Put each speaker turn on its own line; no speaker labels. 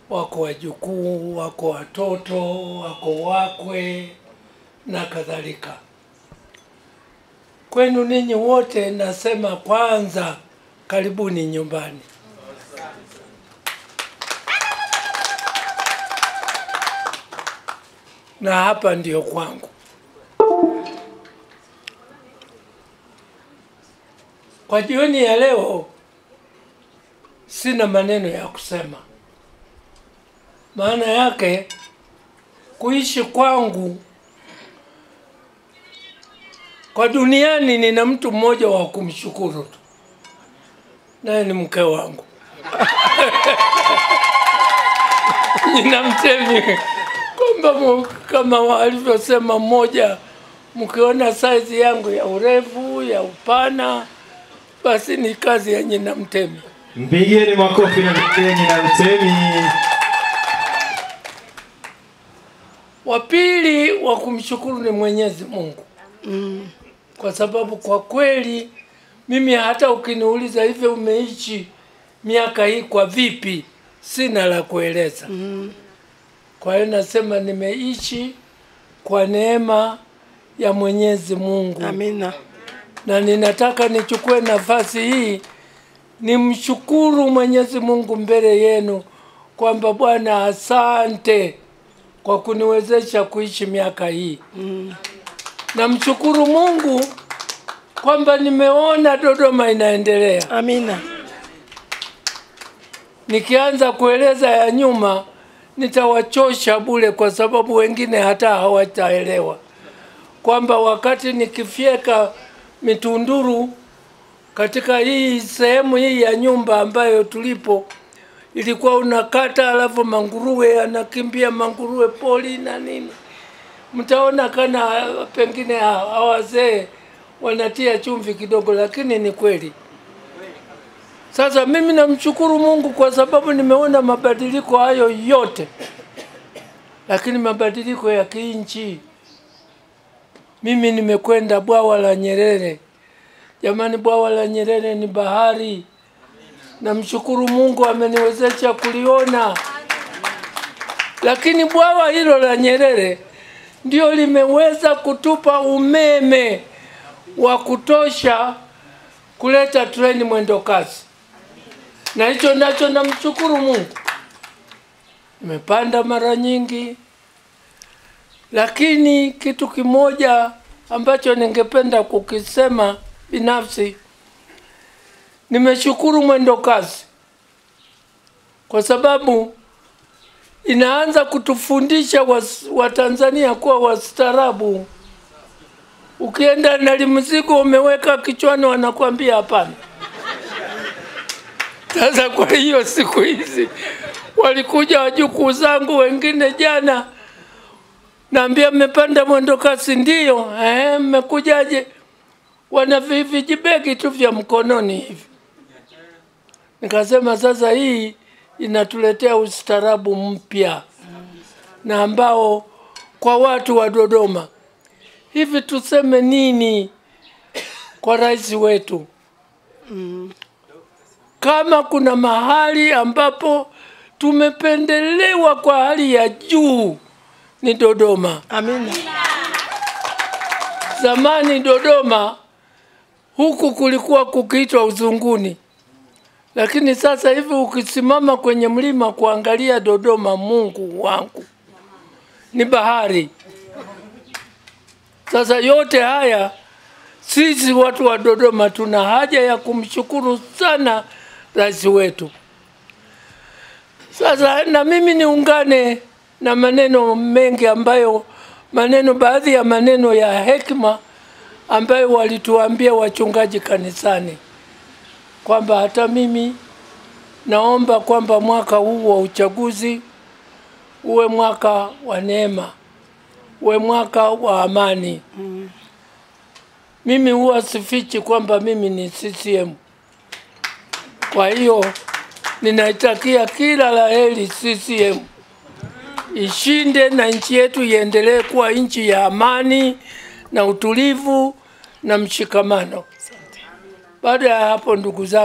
wako wajukuu, wako watoto, wako wakwe na kadhalika. Kwenu ninyi wote nasema kwanza karibuni nyumbani. Na hapa ndio kwangu. Kwa jioni ya leo sina maneno ya kusema. Maana yake kuishi kwangu kwa duniani nina mtu mmoja wa kumshukuru tu. Naye ni mke wangu. Nina Mtemi kwamba kama walivyosema mmoja, mkiona size yangu ya urefu, ya upana, basi ni kazi ya Nina Mtemi.
Mpigieni makofi na Nina Mtemi.
Wa pili wa kumshukuru ni Mwenyezi Mungu. Kwa sababu kwa kweli mimi hata ukiniuliza hivi umeishi miaka hii kwa vipi, sina la kueleza. Kwa hiyo nasema nimeishi kwa neema ya Mwenyezi Mungu.
Amina.
Na ninataka nichukue nafasi hii nimshukuru Mwenyezi Mungu mbele yenu kwamba Bwana asante kwa kuniwezesha kuishi miaka hii. Namshukuru Mungu kwamba nimeona Dodoma inaendelea.
Amina. Nikianza
kueleza ya nyuma nitawachosha bure, kwa sababu wengine hata hawataelewa kwamba wakati nikifyeka mitunduru katika hii sehemu hii ya nyumba ambayo tulipo, ilikuwa unakata alafu manguruwe anakimbia, manguruwe poli na nini. Mtaona kana pengine hawazee wanatia chumvi kidogo, lakini ni kweli. Sasa mimi namshukuru Mungu kwa sababu nimeona mabadiliko hayo yote. Lakini mabadiliko ya kinchi. Mimi nimekwenda bwawa la Nyerere. Jamani, bwawa la Nyerere ni bahari. Namshukuru Mungu ameniwezesha kuliona. Lakini bwawa hilo la Nyerere ndio limeweza kutupa umeme wa kutosha kuleta treni mwendo kasi. Na hicho nacho namshukuru Mungu. Nimepanda mara nyingi. Lakini kitu kimoja ambacho ningependa kukisema binafsi, nimeshukuru mwendo kasi kwa sababu inaanza kutufundisha Watanzania kuwa wastaarabu. Ukienda na limzigo umeweka kichwani wanakuambia hapana. Sasa kwa hiyo siku hizi walikuja wajukuu zangu wengine jana, naambia mmepanda mwendo kasi. Ndio. Mmekujaje? Wana vijibegi tu vya mkononi hivi. Nikasema sasa hii inatuletea ustaarabu mpya, na ambao kwa watu wa Dodoma hivi tuseme nini kwa rais wetu. Kama kuna mahali ambapo tumependelewa kwa hali ya juu ni Dodoma.
Amina.
Zamani Dodoma huku kulikuwa kukiitwa Uzunguni. Lakini sasa hivi ukisimama kwenye mlima kuangalia Dodoma, Mungu wangu, ni bahari. Sasa yote haya sisi watu wa Dodoma tuna haja ya kumshukuru sana rais wetu. Sasa na mimi niungane na maneno mengi ambayo baadhi ya maneno ya hekima ambayo walituambia wachungaji kanisani, kwamba hata mimi naomba kwamba mwaka huu wa uchaguzi uwe mwaka wa neema, uwe mwaka wa amani. Mimi huwa sifichi kwamba mimi ni CCM. Kwa hiyo ninaitakia kila laheri CCM ishinde na nchi yetu iendelee kuwa nchi ya amani na utulivu na mshikamano. Baada ya hapo, ndugu zangu,